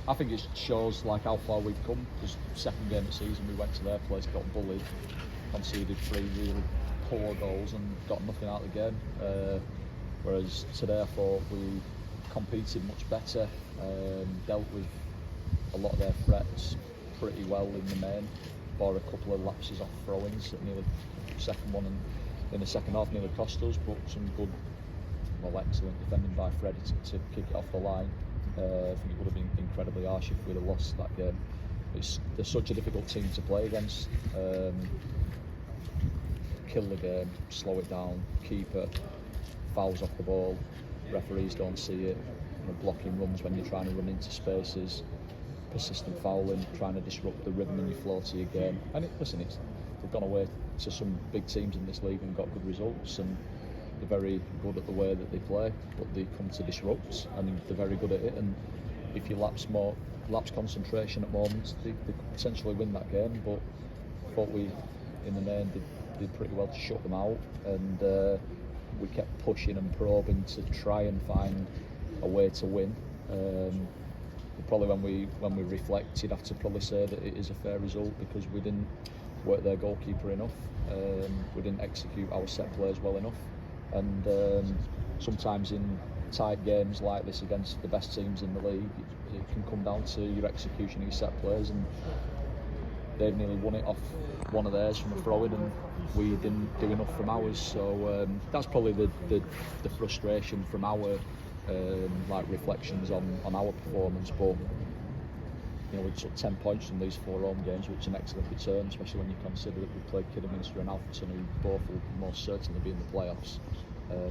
I think it shows like how far we've come. Because second game of the season we went to their place, got bullied, conceded 3 really poor goals and got nothing out of the game. Whereas today I thought we competed much better, dealt with a lot of their threats pretty well in the main. Bore a couple of lapses off throw-ins at nearly second one and in the second half nearly cost us, but some good, well, excellent defending by Freddie to kick it off the line. I think it would have been incredibly harsh if we'd have lost that game. They're such a difficult team to play against. Kill the game, slow it down, keep it, fouls off the ball, referees don't see it, blocking runs when you're trying to run into spaces, persistent fouling, trying to disrupt the rhythm and your flow to your game. And they've gone away to some big teams in this league and got good results, and they're very good at the way that they play, but they come to disrupt and they're very good at it. And if you lapse concentration at moments, they could potentially win that game. But I thought we, in the main, did pretty well to shut them out, and we kept pushing and probing to try and find a way to win. Probably when we reflect, you'd have to probably say that it is a fair result because we didn't work their goalkeeper enough. We didn't execute our set plays well enough, and sometimes in tight games like this against the best teams in the league, it can come down to your execution of your set plays, and they've nearly won it off one of theirs from a throw-in, and we didn't do enough from ours. So that's probably the frustration from our reflections on our performance. But we took 10 points from these 4 home games, which is an excellent return, especially when you consider that we played Kidderminster and Alfreton, who both will most certainly be in the playoffs.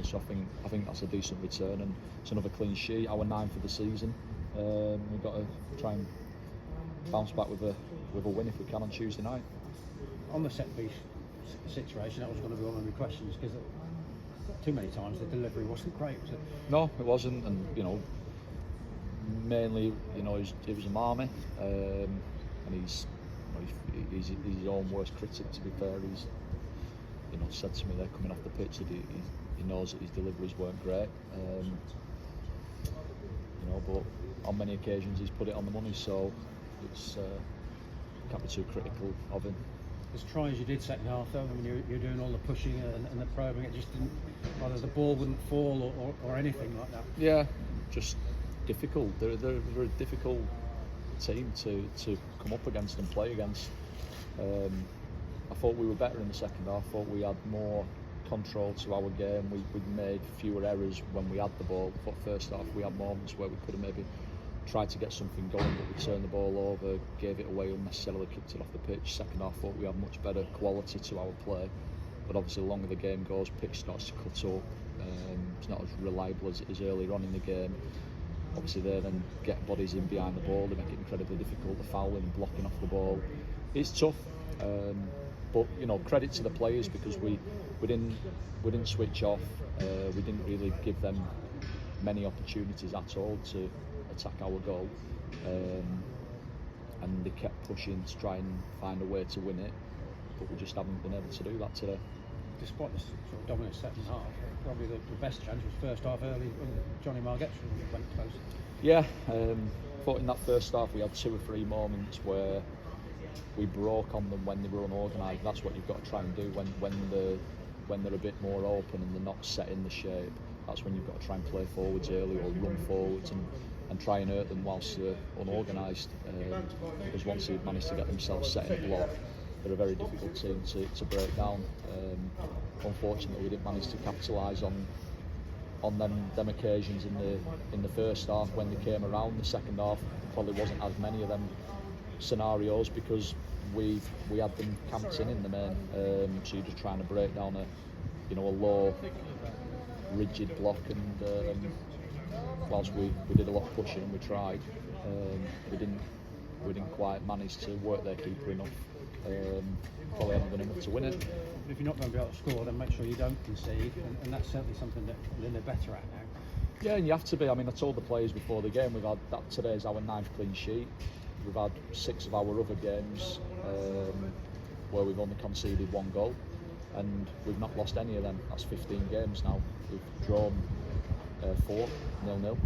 So I think that's a decent return, and it's another clean sheet, our 9th of the season. We've got to try and bounce back with a win if we can on Tuesday night. On the set piece situation, that was going to be one of my questions, because too many times the delivery wasn't great, was it? No, it wasn't, and mainly it was a marmy, and he's his own worst critic, to be fair. He's said to me there coming off the pitch that he knows that his deliveries weren't great, but on many occasions he's put it on the money, so it's can't be too critical of him. As try as you did second half, though, you're doing all the pushing and the probing, it just didn't, either the ball wouldn't fall or anything like that. Yeah, just difficult. They're a difficult team to come up against and play against. I thought we were better in the second half. I thought we had more control to our game. We made fewer errors when we had the ball. I thought first half we had moments where we could have maybe tried to get something going, but we turned the ball over, gave it away unnecessarily, kicked it off the pitch. Second half, thought we had much better quality to our play, but obviously the longer the game goes, pitch starts to cut up. It's not as reliable as it is earlier on in the game. Obviously they then get bodies in behind the ball, they make it incredibly difficult, the fouling and blocking off the ball. It's tough, but credit to the players, because we didn't switch off. We didn't really give them many opportunities at all to attack our goal, and they kept pushing to try and find a way to win it, but we just haven't been able to do that today. Despite the sort of dominant second half, probably the best chance was first half early when Johnny Margetts went close. Yeah, thought in that first half we had 2 or 3 moments where we broke on them when they were unorganised. That's what you've got to try and do when they're a bit more open and they're not set in the shape. That's when you've got to try and play forwards early or run forwards and try and hurt them whilst they're unorganised, because once they've managed to get themselves set in a block, they're a very difficult team to break down. Unfortunately, we didn't manage to capitalise on them occasions in the first half. When they came around, the second half probably wasn't as many of them scenarios, because we had them camped in the main. So you're just trying to break down a low, rigid block, and whilst we did a lot of pushing and we tried, we didn't quite manage to work their keeper enough. Probably haven't been enough to win it. If you're not going to be able to score, then make sure you don't concede, and that's certainly something that they're better at now. Yeah, and you have to be. I mean, I told the players before the game, we've had that today's our 9th clean sheet. We've had 6 of our other games where we've only conceded 1 goal, and we've not lost any of them. That's 15 games now. We've drawn 4 0-0,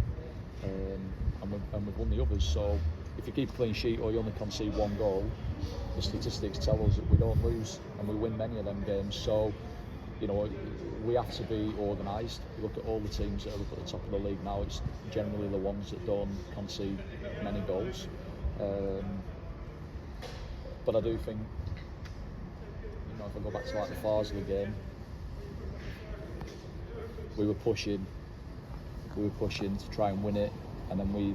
and we've won the others. So if you keep a clean sheet or you only concede one goal, the statistics tell us that we don't lose and we win many of them games. So, you know, we have to be organised. You look at all the teams that are up at the top of the league now, it's generally the ones that don't concede many goals. But I do think, you know, if I go back to like the Farsley game, we were pushing to try and win it, and then we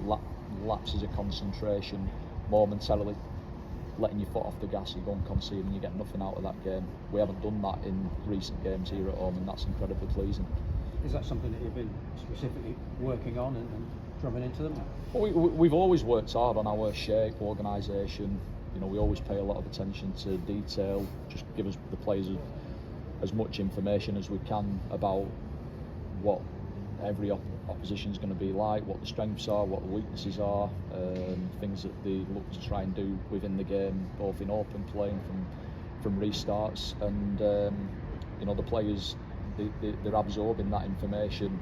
lapses of concentration momentarily, letting your foot off the gas, you go and concede and you get nothing out of that game. We haven't done that in recent games here at home, and that's incredibly pleasing. Is that something that you've been specifically working on and drumming into them? Well, we've always worked hard on our shape, organisation. You know, we always pay a lot of attention to detail, just give us the players as much information as we can about what every opposition is going to be like, what the strengths are, what the weaknesses are, things that they look to try and do within the game, both in open play and from restarts. And you know, the players, they're absorbing that information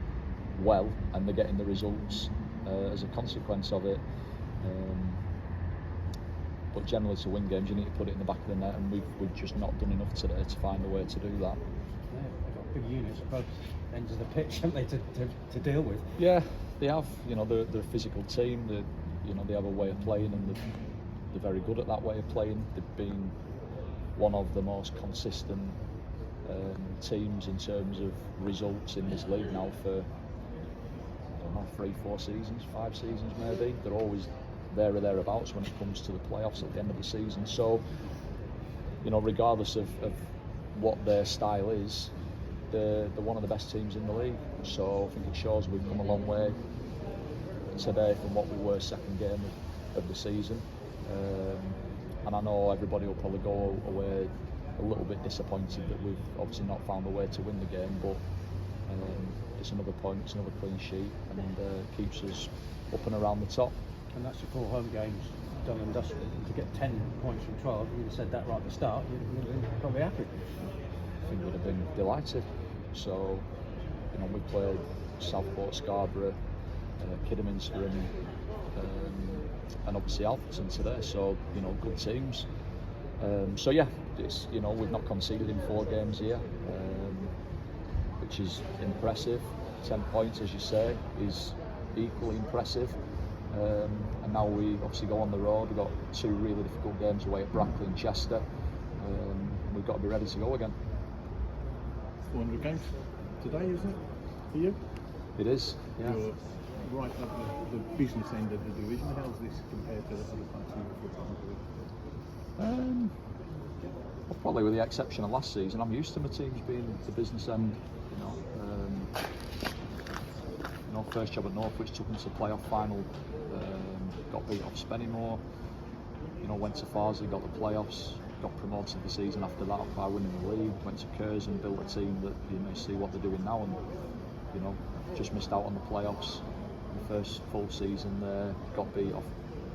well, and they're getting the results as a consequence of it. But generally, to win games, you need to put it in the back of the net, and we've just not done enough today to find a way to do that. Yeah, they've got big units at both ends of the pitch, haven't they, to deal with? Yeah, they have. You know, they're a physical team. You know, they have a way of playing, and they're very good at that way of playing. They've been one of the most consistent teams in terms of results in this league now for, I don't know, 3-4 seasons, 5 seasons maybe. They're always there or thereabouts when it comes to the playoffs at the end of the season. So, you know, regardless of what their style is, they're one of the best teams in the league. So I think it shows we've come a long way today from what we were second game of the season. And I know everybody will probably go away a little bit disappointed that we've obviously not found a way to win the game, but it's another point, it's another clean sheet, and keeps us up and around the top. And that's the 4 home games done and dusted. To get 10 points from 12, if you'd have said that right at the start, you'd have been probably happy. I think we'd have been delighted. So, you know, we played Southport, Scarborough, Kidderminster, and obviously Alfreton today. So, you know, good teams. So yeah, it's, you know, we've not conceded in 4 games here, which is impressive. 10 points, as you say, is equally impressive. And now we obviously go on the road. We've got 2 really difficult games away at Brackley and Chester. We've got to be ready to go again. 400 games today, isn't it, for you? It is, yeah. You're right up the business end of the division. How does this compare to the other parts of your football? Well, probably with the exception of last season, I'm used to my teams being the business end. You know, first job at Northwich took them to the playoff final, got beat off Spennymoor. You know, went to Farsley, got the playoffs, got promoted the season after that by winning the league. Went to Curzon, built a team that you may see what they're doing now, and you know, just missed out on the playoffs. The first full season there, got beat off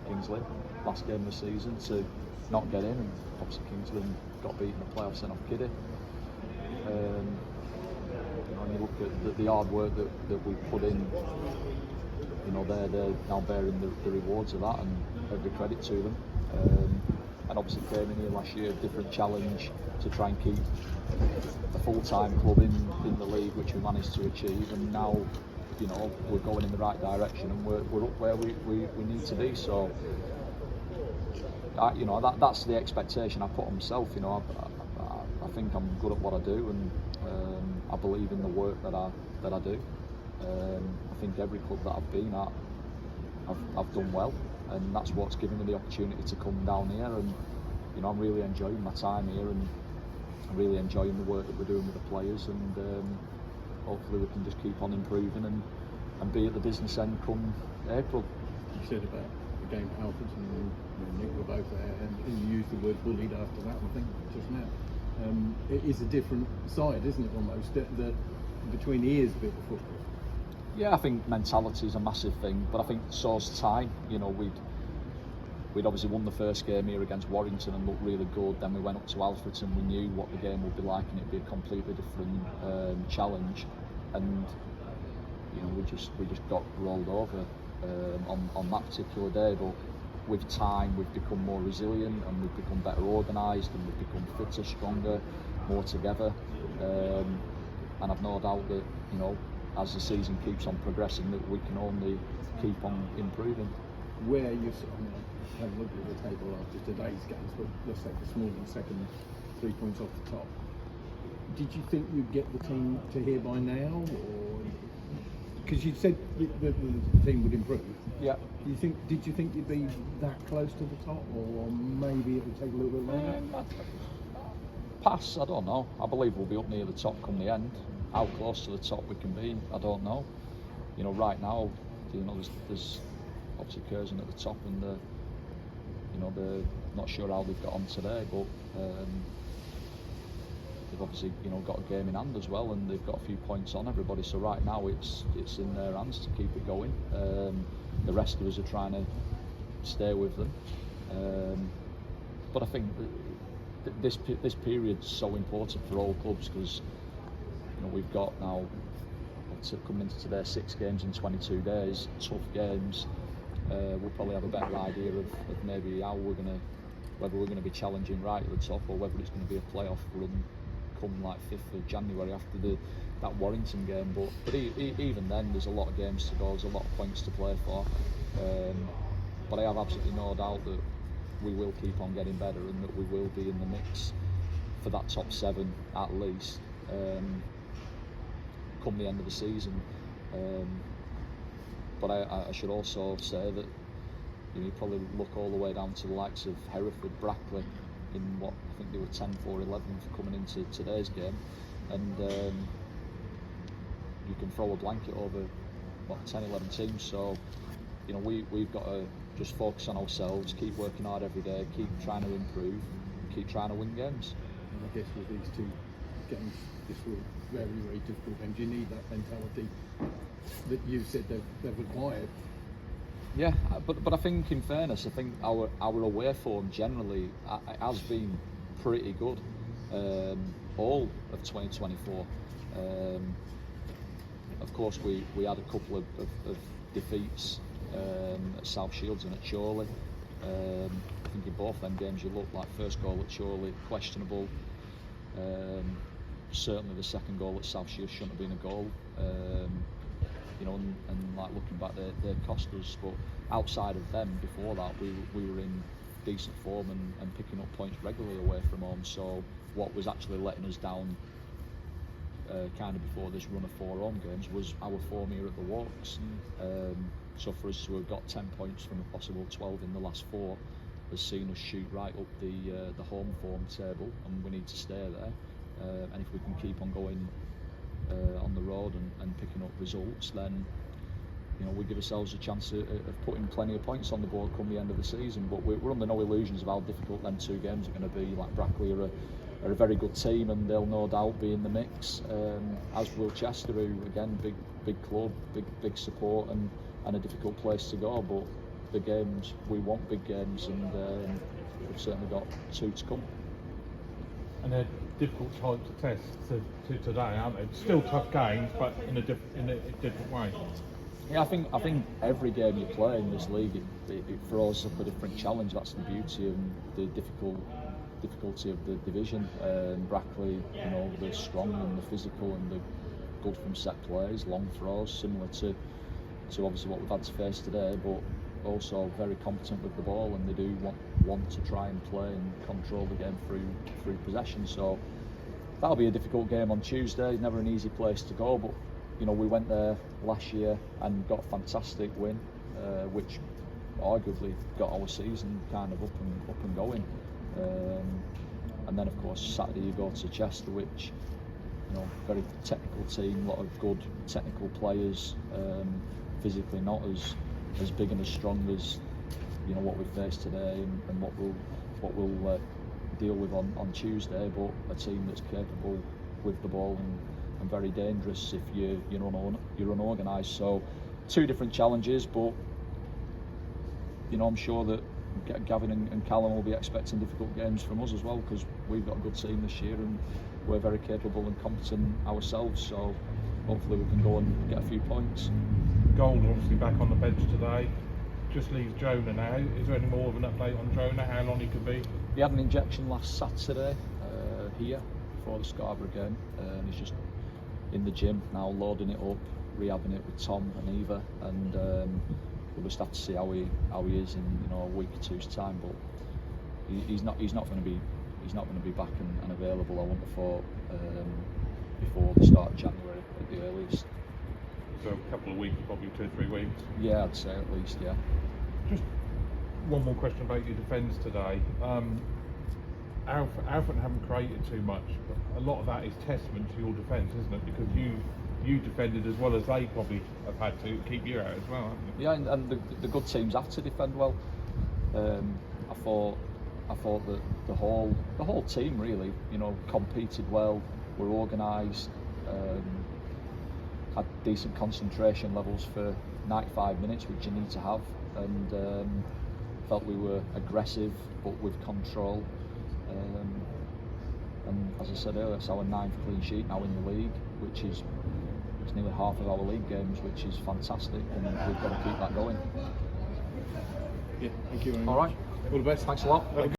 Kingsley last game of the season to not get in, and obviously Kingsley got beat in the playoffs then off Kiddie. You know, and you look at the hard work that we put in, you know, they're now bearing the rewards of that, and every credit to them. And obviously came in here last year, a different challenge to try and keep a full-time club in the league, which we managed to achieve, and now, you know, we're going in the right direction, and we're up where we need to be. So, you know, that's the expectation I put on myself. You know, I think I'm good at what I do, and I believe in the work that I do. I think every club that I've been at, I've done well, and that's what's given me the opportunity to come down here. And you know, I'm really enjoying my time here, and I'm really enjoying the work that we're doing with the players, and hopefully we can just keep on improving and be at the business end come April. You said about the game Alfreton and Nick were both there, and you used the word bullied after that, I think, just now. It is a different side, isn't it, almost, the between the ears bit of football? Yeah, I think mentality is a massive thing, but I think so's time. You know, we'd obviously won the first game here against Warrington and looked really good. Then we went up to Alfreton. We knew what the game would be like, and it'd be a completely different challenge. And you know, we just got rolled over on that particular day. But with time we've become more resilient and we've become better organised and we've become fitter, stronger, more together. And I've no doubt that, you know, as the season keeps on progressing, that we can only keep on improving. Where you have looked at the table after today's games, but let's take this morning's second 3 points off the top. Did you think you'd get the team to here by now, or because you said the team would improve? Yeah. Did you think you'd be that close to the top, or maybe it would take a little bit longer? Pass, I don't know. I believe we'll be up near the top come the end. How close to the top we can be, I don't know. You know, right now, you know, there's obviously Curzon at the top, and they're not sure how they've got on today, but they've obviously, you know, got a game in hand as well, and they've got a few points on everybody. So right now, it's in their hands to keep it going. The rest of us are trying to stay with them, but I think this period's so important for all clubs, because, you know, we've got now coming into today 6 games in 22 days, tough games. We'll probably have a better idea of maybe how whether we're going to be challenging right at the top, or whether it's going to be a playoff run come like 5th of January after that Warrington game. But even then, there's a lot of games to go, there's a lot of points to play for. But I have absolutely no doubt that we will keep on getting better, and that we will be in the mix for that top 7 at least come the end of the season. But I should also say that, you know, you probably look all the way down to the likes of Hereford, Brackley, in what I think they were 10-4-11th coming into today's game, and you can throw a blanket over 10-11 teams. So, you know, we've got to just focus on ourselves, keep working hard every day, keep trying to improve, keep trying to win games. And I guess with these 2 games, this were very, very difficult games. You need that mentality that you said they've acquired. Yeah, but I think, in fairness, I think our away form generally has been pretty good all of 2024. Of course, we had a couple of defeats at South Shields and at Chorley. I think in both them games you looked like first goal at Chorley questionable. Certainly the second goal at South Shields shouldn't have been a goal. You know, and like looking back, they cost us. But outside of them, before that, we were in decent form and picking up points regularly away from home. So what was actually letting us down kind of before this run of 4 home games was our form here at the Walks. So for us to have got 10 points from a possible 12 in the last 4 has seen us shoot right up the home form table, and we need to stay there. And if we can keep on going on the road and picking up results, then, you know, we give ourselves a chance of putting plenty of points on the board come the end of the season. But we're under no illusions of how difficult them 2 games are going to be. Like Brackley are a very good team, and they'll no doubt be in the mix, as will Chester, who again big club, big support, and a difficult place to go. But the games, we want big games, and we've certainly got 2 to come. And they're difficult type to test to today, aren't they? Still tough games, but in a different way. Yeah, I think every game you play in this league, it throws up a different challenge. That's the beauty and the difficulty of the division. Brackley, you know, they're strong and they're physical and they're good from set plays, long throws, similar to obviously what we've had to face today, but also very competent with the ball, and they do want to try and play and control the game through possession. So that'll be a difficult game on Tuesday. Never an easy place to go, but, you know, we went there last year and got a fantastic win, which arguably got our season kind of up and going. And then of course Saturday you go to Chester, which, you know, very technical team, a lot of good technical players, physically not as big and as strong as, you know, what we faced today and what we'll deal with on Tuesday, but a team that's capable with the ball and very dangerous if you're unorganised. So 2 different challenges, but, you know, I'm sure that Gavin and Callum will be expecting difficult games from us as well, because we've got a good team this year and we're very capable and competent ourselves. So hopefully we can go and get a few points. Gold obviously back on the bench today. just leaves Jonah now. Is there any more of an update on Jonah? How long he could be? He had an injection last Saturday here before the Scarborough game. He's just in the gym now, loading it up, rehabbing it with Tom and Eva, and we'll just have to see how he is in a week or two's time. But he's not going to be back and available. I wouldn't have thought before the start of January at the earliest. So a couple of weeks, probably 2 or 3 weeks. Yeah, I'd say at least. Yeah. Just one more question about your defence today. Alfreton haven't created too much, but a lot of that is testament to your defence, isn't it? Because you defended as well as they probably have had to keep you out as well, haven't you? Yeah, and the good teams have to defend well. I thought that the whole team really, competed well, were organised, had decent concentration levels for 95 minutes, which you need to have, and felt we were aggressive but with control. And as I said earlier, it's our 9th clean sheet now in the league, which is nearly half of our league games, which is fantastic, and we've got to keep that going. Yeah, thank you very much. All right. All the best. Thanks a lot.